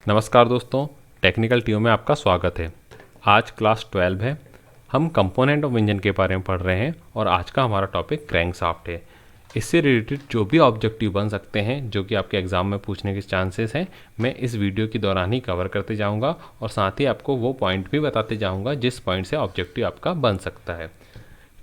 नमस्कार दोस्तों, technical TO में आपका स्वागत है। आज क्लास 12 है। हम कंपोनेंट ऑफ इंजन के बारे में पढ़ रहे हैं और आज का हमारा टॉपिक क्रैंकशाफ्ट है। इससे रिलेटेड जो भी ऑब्जेक्टिव बन सकते हैं जो कि आपके एग्ज़ाम में पूछने के चांसेस हैं, मैं इस वीडियो के दौरान ही कवर करते जाऊंगा और साथ ही आपको वो पॉइंट भी बताते जाऊंगा जिस पॉइंट से ऑब्जेक्टिव आपका बन सकता है।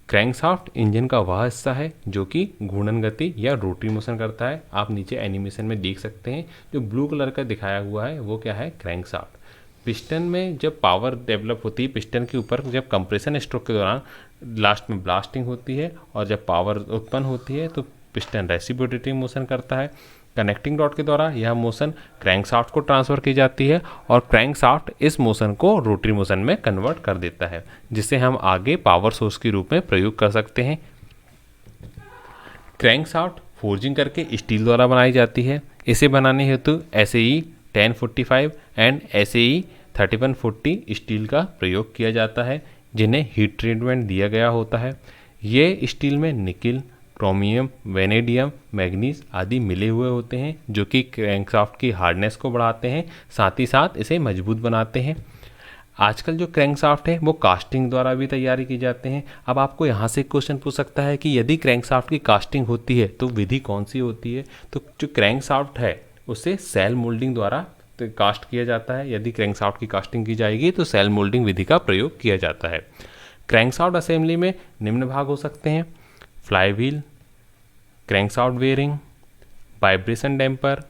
क्रैंकशाफ्ट इंजन का वह हिस्सा है जो कि घूर्णन गति या रोटरी मोशन करता है। आप नीचे एनिमेशन में देख सकते हैं, जो ब्लू कलर का दिखाया हुआ है वो क्या है, क्रैंकशाफ्ट। पिस्टन में जब पावर डेवलप होती है, पिस्टन के ऊपर जब कंप्रेशन स्ट्रोक के दौरान लास्ट में ब्लास्टिंग होती है और जब पावर उत्पन्न होती है तो पिस्टन रेसिप्रोकेटिंग मोशन करता है। कनेक्टिंग रॉड के द्वारा यह मोशन क्रैंकशाफ्ट को ट्रांसफ़र की जाती है और क्रैंकशाफ्ट इस मोशन को रोटरी मोशन में कन्वर्ट कर देता है, जिसे हम आगे पावर सोर्स के रूप में प्रयोग कर सकते हैं। क्रैंकशाफ्ट फोर्जिंग करके स्टील द्वारा बनाई जाती है। इसे बनाने हेतु SAE 1045 एंड SAE 3140 स्टील का प्रयोग किया जाता है, जिन्हें हीट ट्रीटमेंट दिया गया होता है। ये स्टील में निकिल, क्रोमियम, वेनेडियम, मैग्नीज आदि मिले हुए होते हैं, जो कि क्रैंकशाफ्ट की हार्डनेस को बढ़ाते हैं, साथ ही साथ इसे मजबूत बनाते हैं। आजकल जो क्रैंकशाफ्ट है वो कास्टिंग द्वारा भी तैयारी की जाते हैं। अब आपको यहाँ से क्वेश्चन पूछ सकता है कि यदि क्रैंकशाफ्ट की कास्टिंग होती है तो विधि कौन सी होती है। तो जो क्रैंकशाफ्ट है उसे सेल मोल्डिंग द्वारा कास्ट किया जाता है। यदि क्रैंकशाफ्ट की कास्टिंग की जाएगी तो सेल मोल्डिंग विधि का प्रयोग किया जाता है। क्रैंकशाफ्ट असेंबली में निम्न भाग हो सकते हैं: flywheel, crankshaft bearing, vibration damper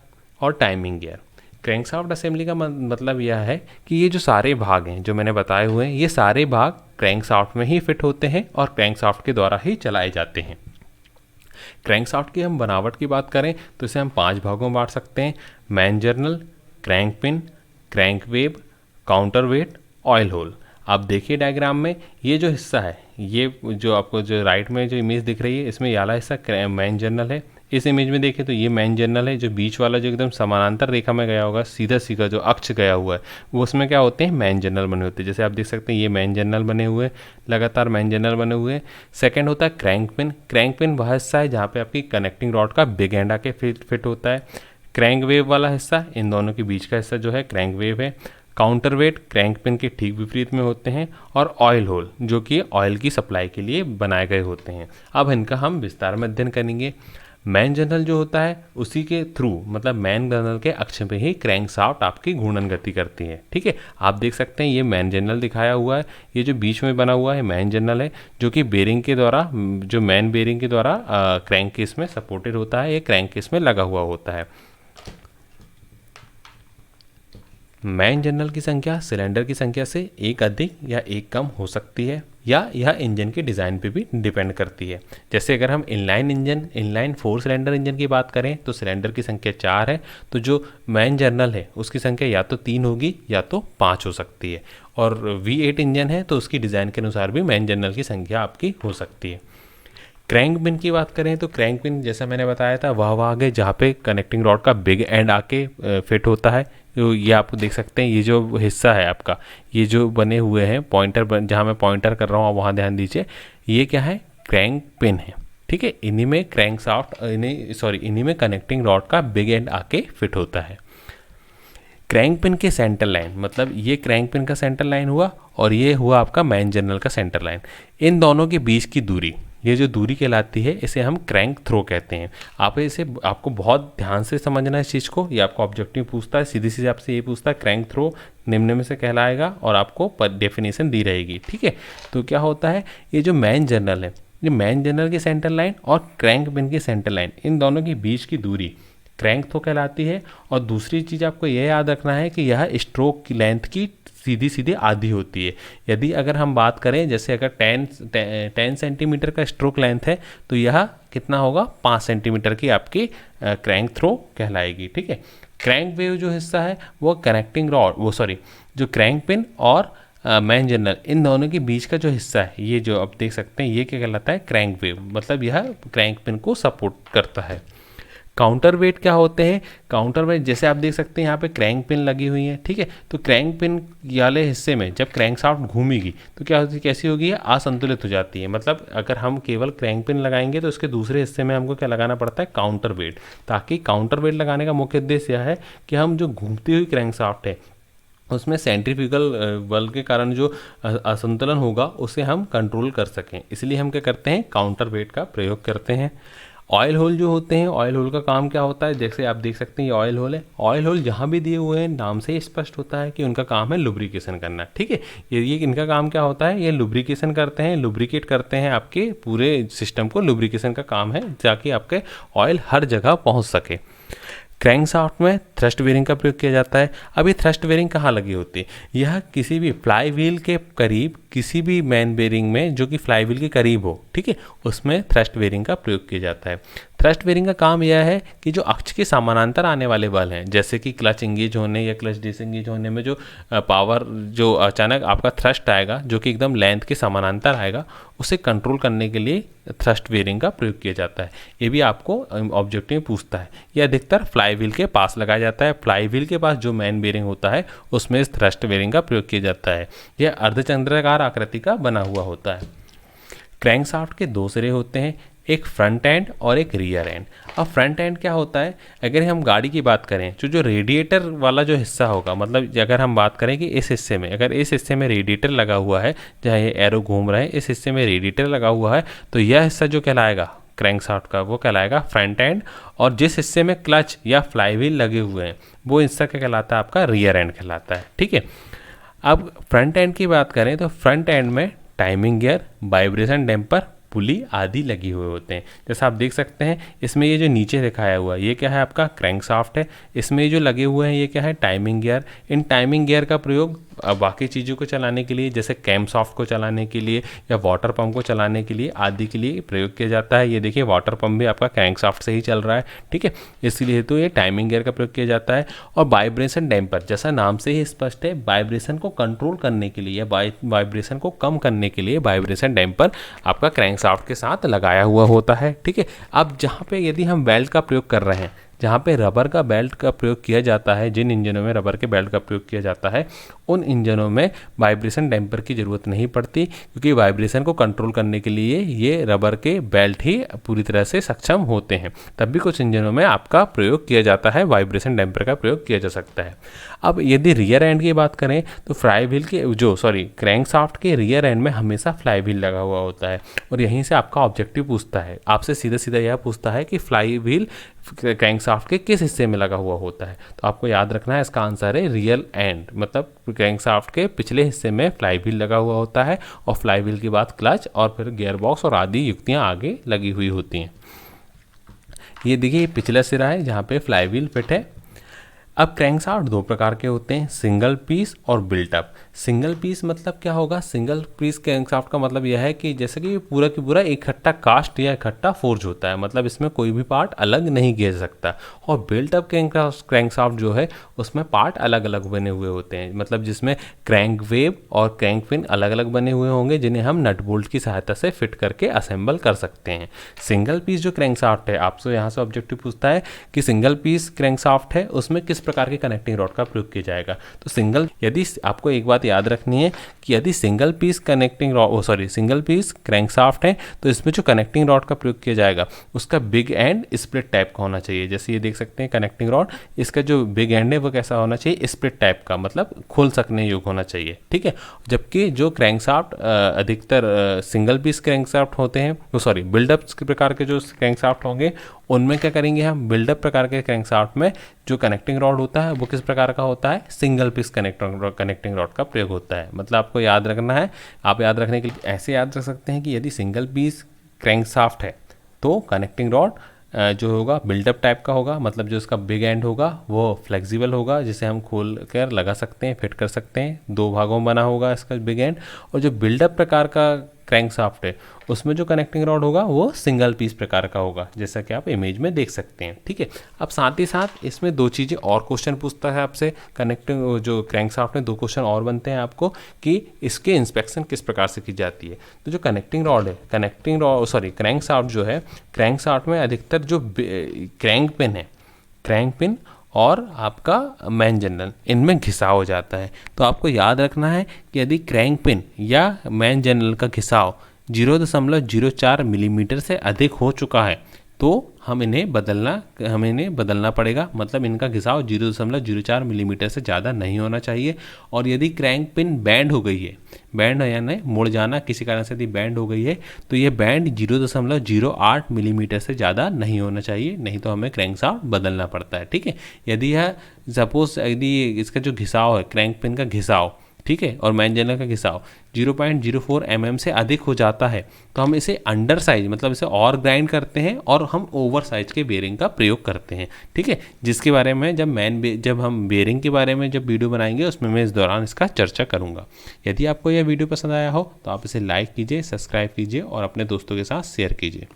और टाइमिंग गियर। क्रैंकशाफ्ट असेंबली का मतलब यह है कि ये जो सारे भाग हैं जो मैंने बताए हुए हैं, ये सारे भाग क्रैंकशाफ्ट में ही फिट होते हैं और क्रैंकशाफ्ट के द्वारा ही चलाए जाते हैं। क्रैंकशाफ्ट की हम बनावट की बात करें तो इसे हम 5 भागों में बांट सकते हैं: main journal, crank pin, crank web, counter weight, oil hole. आप देखिए डायग्राम में ये जो हिस्सा है, ये जो आपको जो राइट में जो इमेज दिख रही है, इसमें ये वाला हिस्सा मैन जर्नल है। इस इमेज में देखें तो ये मैन जर्नल है। जो बीच वाला जो एकदम समानांतर रेखा में गया होगा, सीधा सीधा जो अक्ष गया हुआ है, वो उसमें क्या होते हैं, मैन जर्नल बने होते हैं। जैसे आप देख सकते हैं ये मैन जर्नल बने हुए, लगातार मैन जर्नल बने हुए। सेकेंड होता है क्रैंक पिन। क्रैंक पिन वह हिस्सा है जहाँ पे आपकी कनेक्टिंग रॉड का बिग एंड आके फिट होता है। क्रैंक वेव वाला हिस्सा, इन दोनों के बीच का हिस्सा जो है क्रैंक वेव है। काउंटर वेट क्रैंक पिन के ठीक विपरीत में होते हैं और ऑयल होल जो कि ऑयल की सप्लाई के लिए बनाए गए होते हैं। अब इनका हम विस्तार में अध्ययन करेंगे। मैन जर्नल जो होता है उसी के थ्रू, मतलब मैन जर्नल के अक्ष पे ही क्रैंकशाफ्ट आपकी घूर्णन गति करती है। ठीक है, आप देख सकते हैं ये मैन जर्नल दिखाया हुआ है। ये जो बीच में बना हुआ है मैन जर्नल है, जो कि बेरिंग के द्वारा, जो मैन बेरिंग के द्वारा क्रैंक केस में सपोर्टेड होता है। ये क्रैंक केस में लगा हुआ होता है। मैन जर्नल की संख्या सिलेंडर की संख्या से एक अधिक या एक कम हो सकती है, या यह इंजन के डिज़ाइन पे भी डिपेंड करती है। जैसे अगर हम इनलाइन 4 सिलेंडर इंजन की बात करें तो सिलेंडर की संख्या 4 है, तो जो मैन जर्नल है उसकी संख्या या तो 3 होगी या तो 5 हो सकती है। और V8 इंजन है तो उसकी डिज़ाइन के अनुसार भी मैन जर्नल की संख्या आपकी हो सकती है। क्रैंक पिन की बात करें तो क्रैंक पिन जैसा मैंने बताया था वह भाग है जहाँ पे कनेक्टिंग रॉड का बिग एंड आके फिट होता है। तो ये आप देख सकते हैं, ये जो हिस्सा है आपका, ये जो बने हुए हैं पॉइंटर, जहाँ मैं पॉइंटर कर रहा हूँ आप वहाँ ध्यान दीजिए, ये क्या है, क्रैंक पिन है। ठीक है, इन्हीं में इन्हीं में कनेक्टिंग रॉड का बिग एंड आके फिट होता है। क्रैंक पिन के सेंटर लाइन, मतलब ये क्रैंक पिन का सेंटर लाइन हुआ और ये हुआ आपका मैन जर्नल का सेंटर लाइन। इन दोनों के बीच की दूरी, ये जो दूरी कहलाती है, इसे हम क्रैंक थ्रो कहते हैं। आपको बहुत ध्यान से समझना है इस चीज़ को। ये आपको ऑब्जेक्टिव पूछता है, सीधी सीधी आपसे ये पूछता है क्रैंक थ्रो निम्न में से कहलाएगा और आपको डेफिनेशन दी रहेगी। ठीक है, तो क्या होता है, ये जो मैन जर्नल है, ये मैन जर्नल की सेंटर लाइन और क्रैंक पिन की सेंटर लाइन, इन दोनों के बीच की दूरी क्रैंक थ्रो कहलाती है। और दूसरी चीज़ आपको यह याद रखना है कि यह स्ट्रोक की लेंथ की सीधी सीधी आधी होती है। यदि अगर हम बात करें, जैसे अगर 10 सेंटीमीटर का स्ट्रोक लेंथ है तो यह कितना होगा, 5 सेंटीमीटर की आपकी क्रैंक थ्रो कहलाएगी। ठीक है, क्रैंक वेव जो हिस्सा है वो कनेक्टिंग रॉड जो क्रैंक पिन और मैन जर्नल, इन दोनों के बीच का जो हिस्सा है, ये जो आप देख सकते हैं, ये क्या कहलाता है, क्रैंक वेव। मतलब यह क्रैंक पिन को सपोर्ट करता है। काउंटर वेट क्या होते हैं? काउंटर वेट जैसे आप देख सकते हैं यहाँ पे क्रैंक पिन लगी हुई है, ठीक है। तो क्रैंक पिन वाले हिस्से में जब क्रैंक शाफ्ट घूमेगी तो क्या होती, कैसी होगी, असंतुलित हो जाती है। मतलब अगर हम केवल क्रैंक पिन लगाएंगे तो उसके दूसरे हिस्से में हमको क्या लगाना पड़ता है, काउंटर वेट। ताकि काउंटर वेट लगाने का मुख्य उद्देश्य यह है कि हम जो घूमती हुई क्रैंक शाफ्ट है उसमें सेंट्रीफ्यूगल बल के कारण जो असंतुलन होगा उसे हम कंट्रोल कर सकें, इसलिए हम क्या करते हैं, काउंटर वेट का प्रयोग करते हैं। ऑयल होल जो होते हैं, ऑयल होल का काम क्या होता है, जैसे आप देख सकते हैं ये ऑयल होल है। ऑयल होल जहाँ भी दिए हुए हैं नाम से ही स्पष्ट होता है कि उनका काम है लुब्रिकेशन करना, ठीक है। ये इनका काम क्या होता है, ये लुब्रिकेशन करते हैं, लुब्रिकेट करते हैं, आपके पूरे सिस्टम को लुब्रिकेशन का काम है ताकि आपके ऑयल हर जगह पहुँच सके। क्रैंक शाफ्ट में थ्रस्ट बेरिंग का प्रयोग किया जाता है। अब ये थ्रस्ट बेरिंग कहाँ लगी होती है, यह किसी भी फ्लाई व्हील के करीब, किसी भी मैन बेरिंग में जो कि फ्लाई व्हील के करीब हो, ठीक है, उसमें थ्रस्ट बेरिंग का प्रयोग किया जाता है। थ्रस्ट बेरिंग का काम यह है कि जो अक्ष के समानांतर आने वाले बल हैं, जैसे कि क्लच इंगेज होने या क्लच डिसएंगेज होने में जो पावर, जो अचानक आपका थ्रस्ट आएगा जो कि एकदम लेंथ के समानांतर आएगा, उसे कंट्रोल करने के लिए थ्रस्ट बेरिंग का प्रयोग किया जाता है। ये भी आपको ऑब्जेक्टिव में पूछता है। ये अधिकतर फ्लाई व्हील के पास लगाया जाता है। फ्लाई व्हील के पास जो मैन बेरिंग होता है उसमें इस थ्रस्ट बेरिंग का प्रयोग किया जाता है। यह अर्धचंद्राकार आकृति का बना हुआ होता है। क्रैंक शाफ्ट के दो सिरे होते हैं, एक फ्रंट एंड और एक रियर एंड। अब फ्रंट एंड क्या होता है, अगर हम गाड़ी की बात करें तो जो रेडिएटर वाला जो हिस्सा होगा, मतलब अगर हम बात करें कि इस हिस्से में, अगर इस हिस्से में रेडिएटर लगा हुआ है, जहाँ ये एरो घूम रहे हैं, इस हिस्से में रेडिएटर लगा हुआ है, तो यह हिस्सा जो कहलाएगा क्रैंक शाफ्ट का, वो कहलाएगा फ्रंट एंड। और जिस हिस्से में क्लच या फ्लाई व्हील लगे हुए हैं वो हिस्सा क्या कहलाता है, आपका रियर एंड कहलाता है, ठीक है। अब फ्रंट एंड की बात करें तो फ्रंट एंड में टाइमिंग गियर, वाइब्रेशन डैम्पर, पुली आदि लगी हुए होते हैं। जैसा आप देख सकते हैं इसमें ये जो नीचे दिखाया हुआ है ये क्या है, आपका क्रैंक शाफ्ट है। इसमें ये जो लगे हुए हैं ये क्या है, टाइमिंग गियर। इन टाइमिंग गियर का प्रयोग बाकी चीज़ों को चलाने के लिए, जैसे कैम शाफ्ट को चलाने के लिए या वाटर पंप को चलाने के लिए आदि के लिए प्रयोग किया जाता है। ये देखिए वाटर पंप भी आपका क्रैंक शाफ्ट से ही चल रहा है, ठीक है, इसलिए तो ये टाइमिंग गियर का प्रयोग किया जाता है। और वाइब्रेशन डैम्पर, जैसा नाम से ही स्पष्ट है, वाइब्रेशन को कंट्रोल करने के लिए या वाइब्रेशन को कम करने के लिए वाइब्रेशन डैम्पर आपका क्रैंक शाफ्ट के साथ लगाया हुआ होता है, ठीक है। अब जहाँ पे यदि हम बेल्ट का प्रयोग कर रहे हैं, जहाँ पे रबर का बेल्ट का प्रयोग किया जाता है, जिन इंजनों में रबर के बेल्ट का प्रयोग किया जाता है उन इंजनों में वाइब्रेशन डैम्पर की ज़रूरत नहीं पड़ती, क्योंकि वाइब्रेशन को कंट्रोल करने के लिए ये रबर के बेल्ट ही पूरी तरह से सक्षम होते हैं। तब भी कुछ इंजनों में आपका प्रयोग किया जाता है, वाइब्रेशन डैम्पर का प्रयोग किया जा सकता है। अब यदि रियर एंड की बात करें तो फ्लाई व्हील के क्रैंक शाफ्ट के रियर एंड में हमेशा फ्लाई व्हील लगा हुआ होता है। और यहीं से आपका ऑब्जेक्टिव पूछता है, आपसे सीधा सीधा यह पूछता है कि फ्लाई व्हील क्रैंक शाफ्ट के किस हिस्से में लगा हुआ होता है। तो आपको याद रखना है इसका आंसर है रियर एंड, मतलब क्रैंक शाफ्ट के पिछले हिस्से में फ्लाई व्हील लगा हुआ होता है और फ्लाई व्हील के बाद क्लच और फिर गियर बॉक्स और आदि युक्तियाँ आगे लगी हुई होती हैं। ये देखिए पिछला सिरा है जहाँ पे फ्लाई व्हील फिट है। अब क्रैंक शाफ्ट दो प्रकार के होते हैं, सिंगल पीस और बिल्टअप। सिंगल पीस मतलब क्या होगा, सिंगल पीस क्रैंक शाफ्ट का मतलब यह है कि जैसे कि पूरा की पूरा इकट्ठा कास्ट या इकट्ठा फोर्ज होता है, मतलब इसमें कोई भी पार्ट अलग नहीं किया जा सकता। और बिल्टअप क्रैंक शाफ्ट जो है उसमें पार्ट अलग अलग बने हुए होते हैं, मतलब जिसमें क्रैंक वेव और क्रैंक पिन अलग अलग बने हुए होंगे जिन्हें हम नट बोल्ट की सहायता से फिट करके असेंबल कर सकते हैं। सिंगल पीस जो क्रैंक शाफ्ट है, आपसे यहाँ से ऑब्जेक्टिव पूछता है कि सिंगल पीस क्रैंक शाफ्ट है उसमें किस प्रकार के कनेक्टिंग रॉड का प्रयोग किया जाएगा। तो यदि आपको एक बात याद रखनी है कि यदि सिंगल पीस क्रैंक शाफ्ट है तो इसमें जो कनेक्टिंग रॉड का प्रयोग किया जाएगा उसका बिग एंड स्प्लिट टाइप का होना चाहिए। जैसे ये देख सकते हैं कनेक्टिंग रॉड, इसका जो बिग एंड है वो कैसा होना चाहिए, स्प्लिट टाइप का, मतलब खोल सकने योग्य होना चाहिए, ठीक है। जबकि जो क्रैंक शाफ्ट अधिकतर सिंगल पीस क्रैंक शाफ्ट होते हैं, बिल्डअप प्रकार के जो क्रैंक शाफ्ट होंगे उनमें क्या करेंगे हम, बिल्डअप प्रकार के क्रैंक शाफ्ट में जो कनेक्टिंग रॉड होता है वो किस प्रकार का होता है, सिंगल पीस कनेक्टिंग रॉड का प्रयोग होता है। मतलब आपको याद रखना है, आप याद रखने के लिए ऐसे याद रख सकते हैं कि यदि सिंगल पीस क्रैंक शाफ्ट है तो कनेक्टिंग रॉड जो होगा बिल्डअप टाइप का होगा, मतलब जो इसका बिग एंड होगा वो फ्लेक्सिबल होगा, जिसे हम खोल कर लगा सकते हैं, फिट कर सकते हैं। दो भागों में बना होगा इसका बिग एंड। और जो बिल्डअप प्रकार का क्रैंकशाफ्ट है उसमें जो कनेक्टिंग रॉड होगा वो सिंगल पीस प्रकार का होगा, जैसा कि आप इमेज में देख सकते हैं। ठीक है, अब साथ ही साथ इसमें दो चीज़ें और क्वेश्चन पूछता है आपसे कनेक्टिंग जो क्रैंकशाफ्ट में, दो क्वेश्चन और बनते हैं आपको कि इसके इंस्पेक्शन किस प्रकार से की जाती है। तो जो कनेक्टिंग रॉड है, क्रैंकशाफ्ट जो है, क्रैंकशाफ्ट में अधिकतर जो क्रैंक पिन और आपका मैन जनरल, इनमें घिसाव हो जाता है। तो आपको याद रखना है कि यदि क्रैंक पिन या मैन जनरल का घिसाव 0.04 मिलीमीटर से अधिक हो चुका है तो हमें इन्हें बदलना पड़ेगा। मतलब इनका घिसाव 0.04 मिलीमीटर से ज़्यादा नहीं होना चाहिए। और यदि क्रैंक पिन बैंड हो गई है, बैंड यानी मुड़ जाना किसी कारण से यदि बैंड हो गई है, तो ये बैंड 0.08 मिलीमीटर से ज़्यादा नहीं होना चाहिए, नहीं तो हमें क्रैंकशाफ्ट बदलना पड़ता है। ठीक है, यदि यदि इसका जो घिसाव है, क्रैंक पिन का घिसाव, ठीक है, और मैन जनरल का घिसाव 0.04 mm से अधिक हो जाता है तो हम इसे अंडर साइज, मतलब इसे और ग्राइंड करते हैं और हम ओवर साइज के बेरिंग का प्रयोग करते हैं। ठीक है, जिसके बारे में जब हम बेरिंग के बारे में जब वीडियो बनाएंगे उसमें मैं इस दौरान इसका चर्चा करूंगा। यदि आपको यह वीडियो पसंद आया हो तो आप इसे लाइक कीजिए, सब्सक्राइब कीजिए और अपने दोस्तों के साथ शेयर कीजिए।